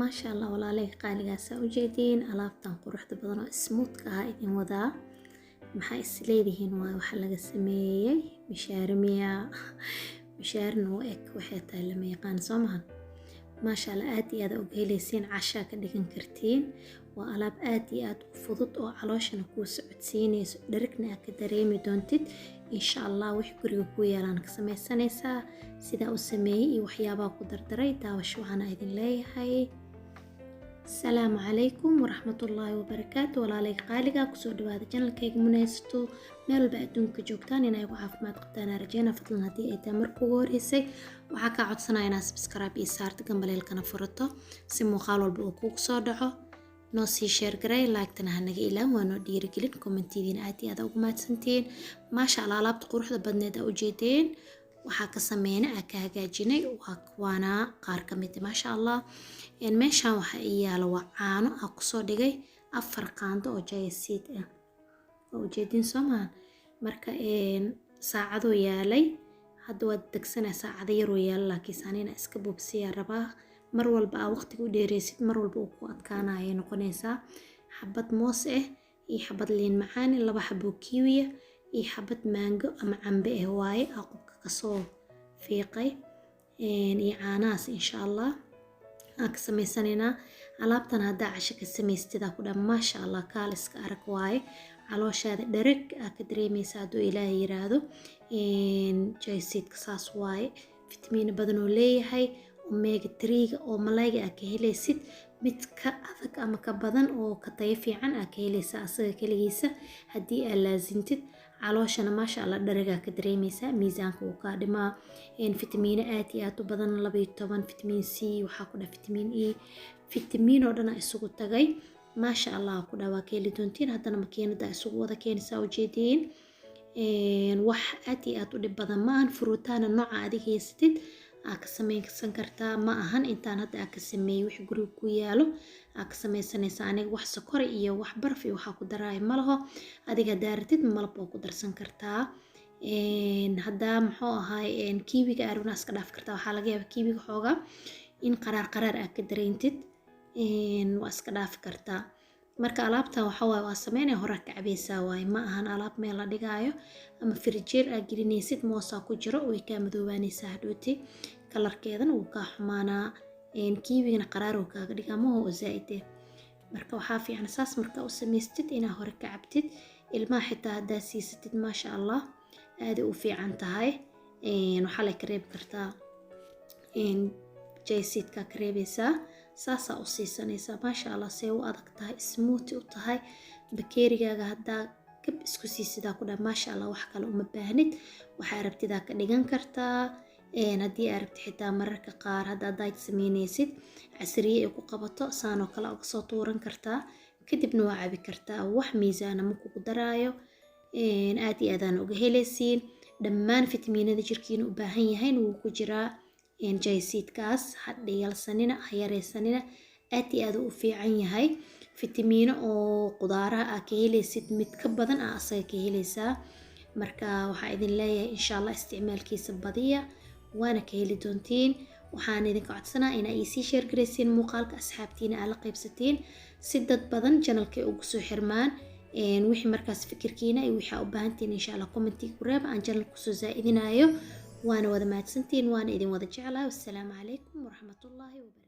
maasha allah walaalay qaaligaasa u jeediin alaabtan quruxda badan oo smooth ka ah idin wadaa maxaa is leedihiin waa waxa laga sameeyay mishaarimiya mishaarna u eg waxay tahay lama yaqaan soo mahan maasha allah aad iyo aad uga helaysiin cashaa ka dhigan kartiin waa alaab aad iyo aad u fudud oo calooshana kuu socodsiinayso dherigna aad ka dareemi doontid insha allah wix guriga ku yaalaan ka samaysanaysaa sidaa u sameeyay iyo waxyaabaha ku dardaray daawasho waxaana idin leeyahay السلام عليكم ورحمة الله وبركاته ولا قالقة كسو دوادا جنال كيك مناستو ميل بأدونك جوكتان إنا يقو عافمات قبتانا رجينا فضلنا دي ايتا مركو غوريسي وحاكا عدسنا إنا سبسكرايب إيسارت قنباليل كان فرطو سمو خالو البوكوك صادعو نوسي شير قراي لايك تنهاناقي إلا وانو ديري قلين كومنتي دين آتي هذا وقمات سنتين ما شاء الله لابد قروح دا بدنا دا وجيدين waxaa ka sameeyna ka hagaajinay waana qaar ka mid ma sha Allah meeshaan waxa ay yaalo caano aan ku soo dhigay 4 qaando oo jaysiid ah oo jeedin Soomaan marka saacado yaalay hadda wad degsanaa saacado yar oo yaal laakiin saanina iska bubsiya rabaa mar walba waqtiga u dheereysid mar walba uu ku adkaanayo noqonaysaa xabad moos ah iyo xabad liin macaan laba xabo kiwiya iyo xabad mango ama cambe ah waaye kasoo fiiqay iyo caanaas insha Allah aan ka samaysanayna alaabtan hadda casho ka samaystida ku dhan ma sha Allah kaaliska arag waaye calooshaada dhereg ka dareemaysaa haduu Ilaahay yiraahdo jaysiidka saas waaye fitamiin badan oo leeyahay omega 3 oo malayga ka helaysid mid ka adag ama ka badan oo ka tayo fiican ka helaysaa asaga kaligiisa hadii aad laazintid calooshana ma sha Allah dherega ka dareemaysaa miisaanka uu ka dhimaa fitamiin aad iyo aad u badan 12 fitamiin C waxa ku dhaa fitamiin E fitamiin oo dhan isugu tagay ma sha Allah ku dhawaa keeli doontiin hadana makiinada isugu wada keenaysaa u jeedin wax aad iyo aad u dhib badan ma aan fruutaana nooca adiga haystid ka samaysan kartaa ma ahan intaan hadda ka sameeyay wix guriga ku yaalo ka samaysanaysaa aniga wax sokor iyo wax barf iyo waxa ku daraay malaho adiga daartid malab oo ku darsan kartaa hadda muxuu ahaay kiwiga aruna iska dhaaf kartaa waxa laga yaabaa kiwiga xooga in qaraar ka dareentid waa iska dhaaf kartaa marka alaabtan waxa waa sameynay hore ka cabaysaa waay ma ahan alaab meel la dhigaayo ama fridgeer aad gelinaysid moosa ku jiro oo ka madoobaanaysaa hadhooti kalarkeedan uu ka xumaanaa kiwigana qaraar uu kaaga dhigaa ma oo zaayide marka waxa fiican saas marka u samaystid ina hore ka cabtid ilmaha xitaa hadaa siisatid ma sha Allah aad u fiican tahay waxa la kareeb kartaa jaysiidka kareebaysaa saasa u siisanaysaa ma sha Allah say u adag tahay smooth u tahay bakeerigaaga hadda kab isku siisidaa ku dhan ma sha Allah wax kale uma baahnid waxa rabtida ka dhigan kartaa hadii aad rabtid xitaa mararka qaar hadda diet sameynaysid casriye ku qabato saano kala uga soo tuuran kartaa kadibna waa cabi kartaa wax miisaan ma ku daraayo aad iyo aad uga helaysiin dhammaan fitamiinada jirkiina u baahan yahay uu ku jiraa jaysiidkaas hadhiyalsanina hayareysanina aad iyo aad u fiican yahay fitamiino oo qudaaraha ka helaysid mid ka badan asaga ka helaysaa marka waxa idin leeyahay insha Allah isticmaalkiisa badiya waana ka heli doontiin waxaan idin ka codsanaa in ay sii share gareysiin muuqaalka asxaabtiina aad la qaybsateen si dad badan channelka ugu soo xirmaan wixii markaas fikirkiina ay waxa u baahantiin insha Allah commenti ku reeb aan channelku soo zaa'idinayo وانا وذا ما تسنتين وانا إذن وذا جعلها والسلام عليكم ورحمة الله وبركاته.